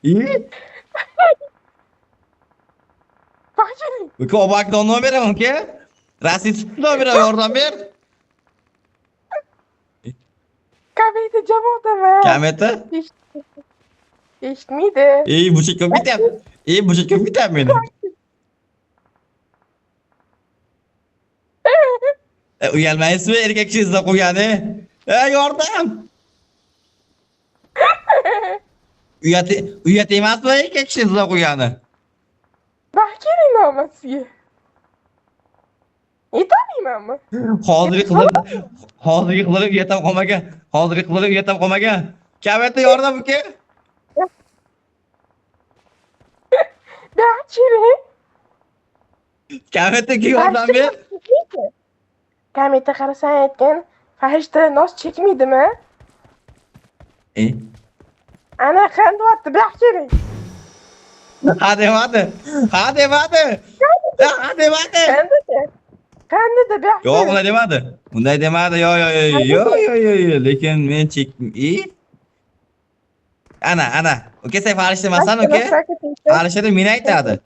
İyi. Bak keling. Uka o bakdan ne verem uka? Rasist ne verem oradan ver. Kamayda javob dema. Kam eti? Eshitmaydi. İyi bu çekim bitem. İyi bu çekim bitem beni. Uyalmaysizmi erkak kishizda qo'ygani? Yordam! Uyat emasmi erkak kishizda qo'ygani? Bak keling nomasiga. Yetamaymanmi? Hozirgi qilig'im uyatam qolmagan. Hozirgi qilig'im uyatam qolmagan. Kametda yordam uka. Bak keling. Kametda yordam ber. Kametda qarasang aytgan farishta nos chekmaydimi? Ana qandyapti, bak keling. Ha demadi. Ha demadi. Ha demadi. Qandida bak Yo'q, keling. unday demadi. Unday demadi. Yo. Lekin men ana. Uka sen farishta emasan uka? Farishta meni aytadi.